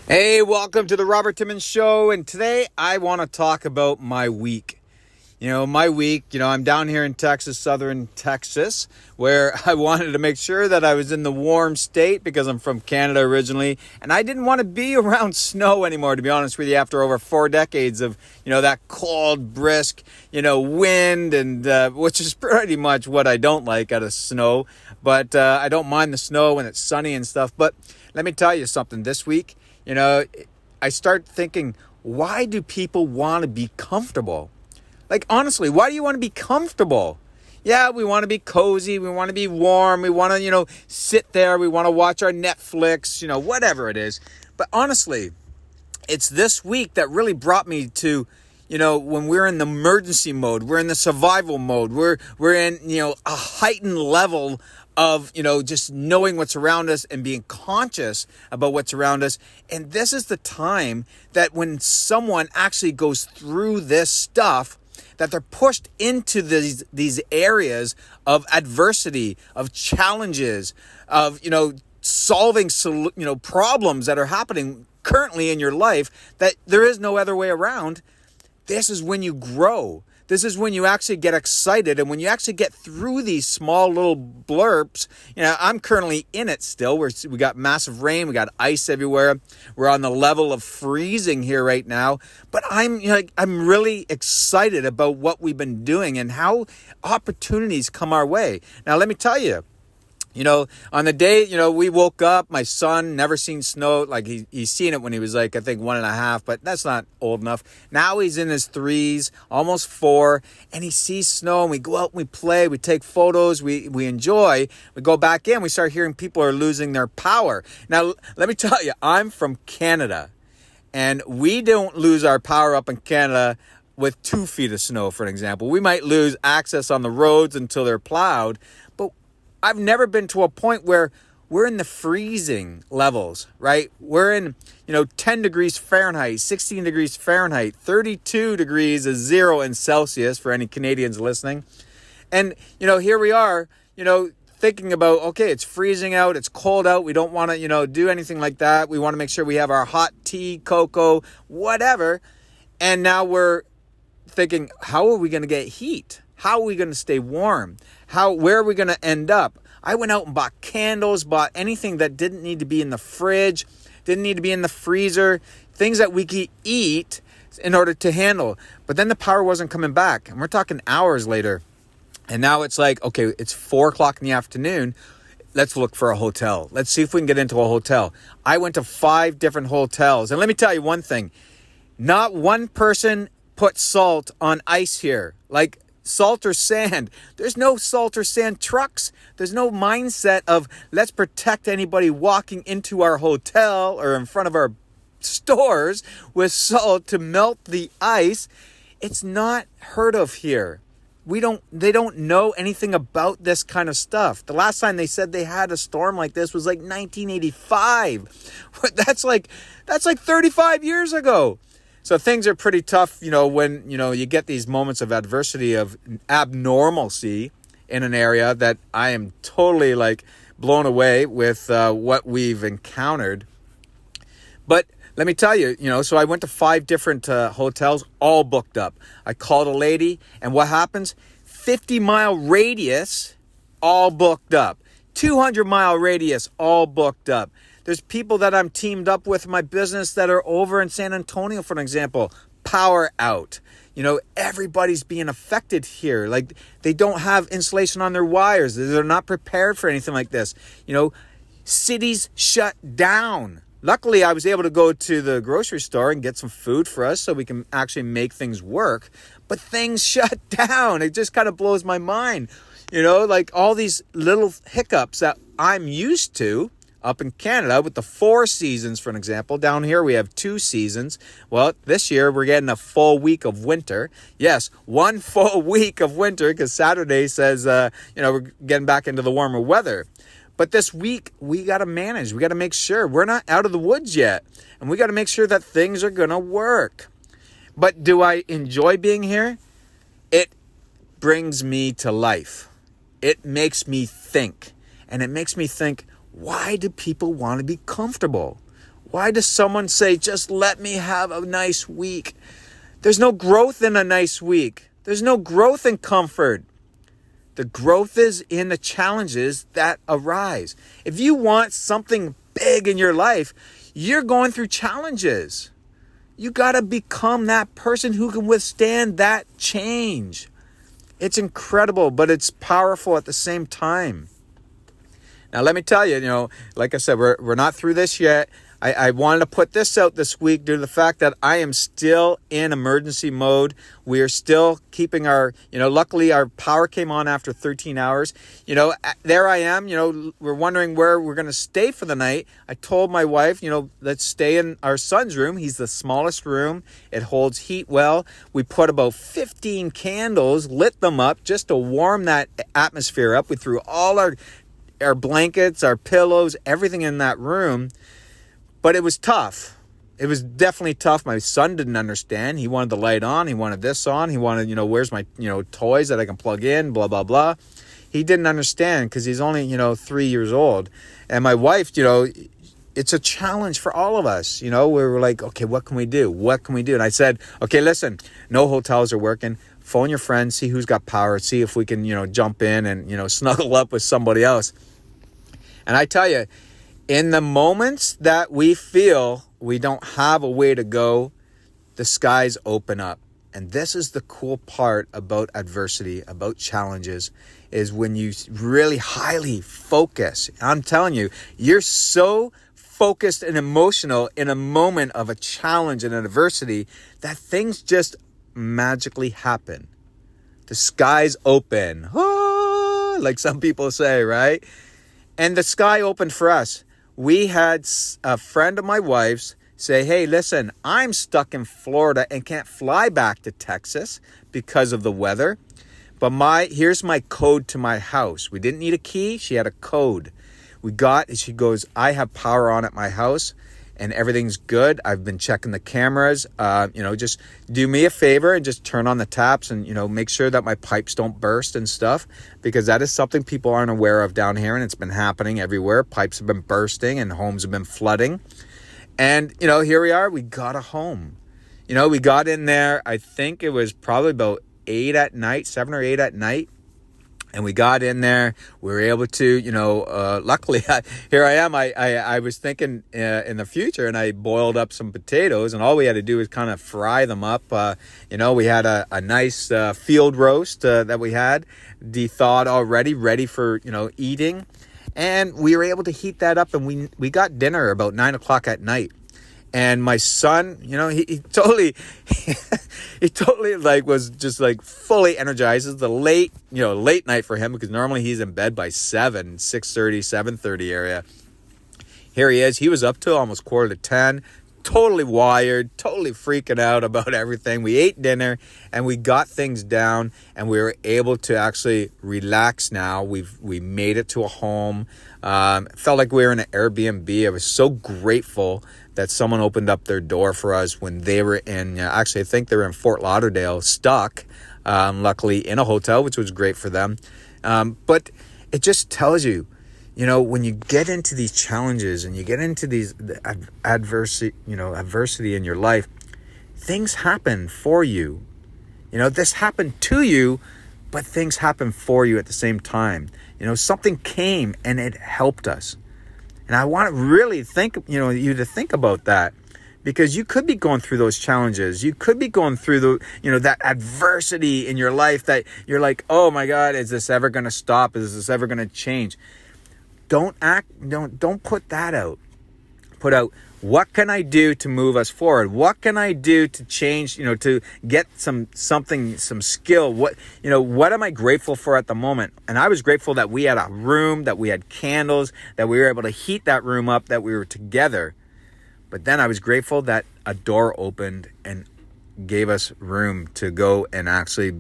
Hey, welcome to the Robert Timmons Show, and today I want to talk about my week. I'm down here in Texas, southern Texas, where I wanted to make sure that I was in the warm state because I'm from Canada originally, and I didn't want to be around snow anymore, to be honest with you, after over 4 decades of, that cold, brisk, wind, and which is pretty much what I don't like out of snow, but I don't mind the snow when it's sunny and stuff. But let me tell you something, this week, I start thinking, why do people want to be comfortable? Like, honestly, why do you want to be comfortable? Yeah, we want to be cozy. We want to be warm. We want to, sit there. We want to watch our Netflix, whatever it is. But honestly, it's this week that really brought me to, when we're in the emergency mode, we're in the survival mode, we're in, a heightened level of, just knowing what's around us and being conscious about what's around us. And this is the time that when someone actually goes through this stuff, that they're pushed into these areas of adversity, of challenges, of, solving, problems that are happening currently in your life, that there is no other way around. This is when you grow. This is when you actually get excited, and when you actually get through these small little blurps. I'm currently in it still. We got massive rain, we got ice everywhere. We're on the level of freezing here right now. But I'm really excited about what we've been doing and how opportunities come our way. Now, let me tell you. On the day, we woke up, my son never seen snow. Like he's seen it when he was like, I think 1.5, but that's not old enough. Now he's in his 3s, almost 4, and he sees snow, and we go out and we play, we take photos, we enjoy, we go back in, we start hearing people are losing their power. Now, let me tell you, I'm from Canada, and we don't lose our power up in Canada with 2 feet of snow, for an example. We might lose access on the roads until they're plowed, but I've never been to a point where we're in the freezing levels, right? We're in, 10 degrees Fahrenheit, 16 degrees Fahrenheit, 32 degrees is 0 in Celsius for any Canadians listening. And, here we are, thinking about, okay, it's freezing out, it's cold out. We don't want to, do anything like that. We want to make sure we have our hot tea, cocoa, whatever. And now we're thinking, how are we going to get heat? How are we going to stay warm? Where are we going to end up? I went out and bought candles, bought anything that didn't need to be in the fridge, didn't need to be in the freezer, things that we could eat in order to handle. But then the power wasn't coming back, and we're talking hours later. And now it's like, okay, it's 4 o'clock in the afternoon. Let's look for a hotel. Let's see if we can get into a hotel. I went to 5 different hotels. And let me tell you one thing. Not one person put salt on ice here. Like, salt or sand. There's no salt or sand trucks. There's no mindset of let's protect anybody walking into our hotel or in front of our stores with salt to melt the ice. It's not heard of here. They don't know anything about this kind of stuff. The last time they said they had a storm like this was like 1985. That's like 35 years ago. So things are pretty tough, when, you get these moments of adversity, of abnormalcy in an area that I am totally blown away with what we've encountered. But let me tell you, so I went to 5 different hotels, all booked up. I called a lady, and what happens? 50-mile radius, all booked up. 200-mile radius, all booked up. There's people that I'm teamed up with in my business that are over in San Antonio, for an example. Power out. Everybody's being affected here. Like, they don't have insulation on their wires. They're not prepared for anything like this. Cities shut down. Luckily, I was able to go to the grocery store and get some food for us so we can actually make things work. But things shut down. It just kind of blows my mind. All these little hiccups that I'm used to up in Canada with the 4 seasons, for an example. Down here, we have 2 seasons. Well, this year, we're getting a full week of winter. Yes, 1 full week of winter, because Saturday says, we're getting back into the warmer weather. But this week, we got to manage. We got to make sure we're not out of the woods yet. And we got to make sure that things are going to work. But do I enjoy being here? It brings me to life. It makes me think. And it makes me think, why do people want to be comfortable? Why does someone say, just let me have a nice week? There's no growth in a nice week. There's no growth in comfort. The growth is in the challenges that arise. If you want something big in your life, you're going through challenges. You got to become that person who can withstand that change. It's incredible, but it's powerful at the same time. Now, let me tell you, like I said, we're not through this yet. I wanted to put this out this week due to the fact that I am still in emergency mode. We are still keeping luckily our power came on after 13 hours. There I am, we're wondering where we're going to stay for the night. I told my wife, let's stay in our son's room. He's the smallest room. It holds heat well. We put about 15 candles, lit them up just to warm that atmosphere up. We threw all our blankets, our pillows, everything in that room. But it was tough. It was definitely tough. My son didn't understand. He wanted the light on. He wanted this on. He wanted, where's my, toys that I can plug in, blah, blah, blah. He didn't understand because he's only, 3 years old. And my wife, it's a challenge for all of us. We were like, okay, what can we do? What can we do? And I said, okay, listen, no hotels are working. Phone your friends, see who's got power, see if we can, jump in and, snuggle up with somebody else. And I tell you, in the moments that we feel we don't have a way to go, the skies open up. And this is the cool part about adversity, about challenges, is when you really highly focus. I'm telling you, you're so focused and emotional in a moment of a challenge and an adversity that things just magically happen. The skies open, like some people say, right? And the sky opened for us. We had a friend of my wife's say, hey, listen, I'm stuck in Florida and can't fly back to Texas because of the weather. But here's my code to my house. We didn't need a key. She had a code. She goes, I have power on at my house and everything's good. I've been checking the cameras. Just do me a favor and just turn on the taps and, make sure that my pipes don't burst and stuff, because that is something people aren't aware of down here. And it's been happening everywhere. Pipes have been bursting and homes have been flooding. And, here we are. We got a home. We got in there. I think it was probably about 7 or 8 at night. And we got in there, we were able to, luckily, here I am. I was thinking in the future, and I boiled up some potatoes, and all we had to do was kind of fry them up. We had a nice field roast that we had de-thawed already, ready for, eating. And we were able to heat that up, and we got dinner about 9 o'clock at night. And my son, he totally was just fully energized. It's the late night for him, because normally he's in bed by 6:30, 7:30 area. Here he is. He was up till almost 9:45, totally wired, totally freaking out about everything. We ate dinner and we got things down, and we were able to actually relax now. We made it to a home. It felt like we were in an Airbnb. I was so grateful that someone opened up their door for us when they were in, actually I think they were in Fort Lauderdale, stuck, luckily in a hotel, which was great for them. But it just tells you, when you get into these challenges and you get into these adversity in your life, things happen for you. This happened to you, but things happen for you at the same time. Something came and it helped us. And I want to really you to think about that, because you could be going through those challenges. You could be going through that adversity in your life that you're like, oh my God, is this ever going to stop? Is this ever going to change? Don't put that out. Put out, what can I do to move us forward? What can I do to change, to get some skill? What am I grateful for at the moment? And I was grateful that we had a room, that we had candles, that we were able to heat that room up, that we were together. But then I was grateful that a door opened and gave us room to go and actually,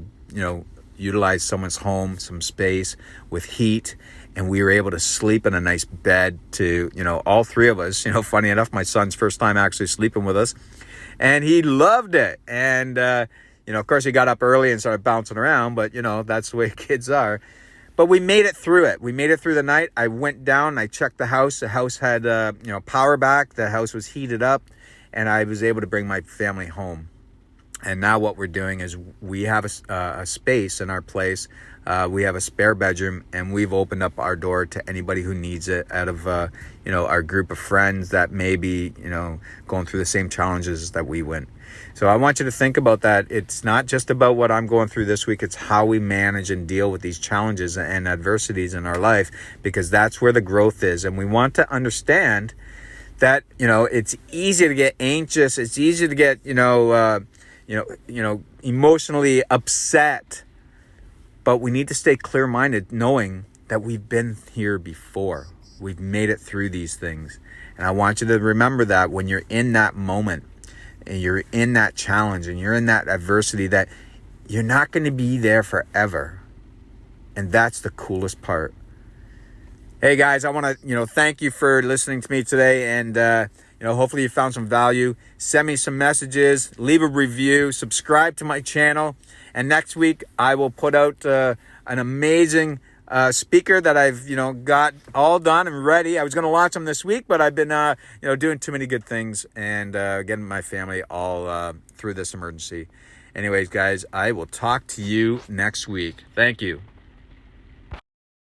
utilize someone's home, some space with heat. And we were able to sleep in a nice bed to, all three of us. Funny enough, my son's first time actually sleeping with us. And he loved it. And, of course, he got up early and started bouncing around. But, that's the way kids are. But we made it through it. We made it through the night. I went down, I checked the house. The house had, power back. The house was heated up, and I was able to bring my family home. And now what we're doing is we have a space in our place. We have a spare bedroom, and we've opened up our door to anybody who needs it out of, our group of friends that may be, going through the same challenges that we went. So I want you to think about that. It's not just about what I'm going through this week. It's how we manage and deal with these challenges and adversities in our life, because that's where the growth is. And we want to understand that, it's easy to get anxious. It's easy to get, emotionally upset, but we need to stay clear-minded, knowing that we've been here before. We've made it through these things. And I want you to remember that when you're in that moment and you're in that challenge and you're in that adversity, that you're not going to be there forever. And that's the coolest part. Hey guys, I want to, thank you for listening to me today, and hopefully you found some value. Send me some messages, leave a review, subscribe to my channel. And next week I will put out an amazing speaker that I've, got all done and ready. I was going to launch them this week, but I've been, doing too many good things and getting my family all through this emergency. Anyways, guys, I will talk to you next week. Thank you.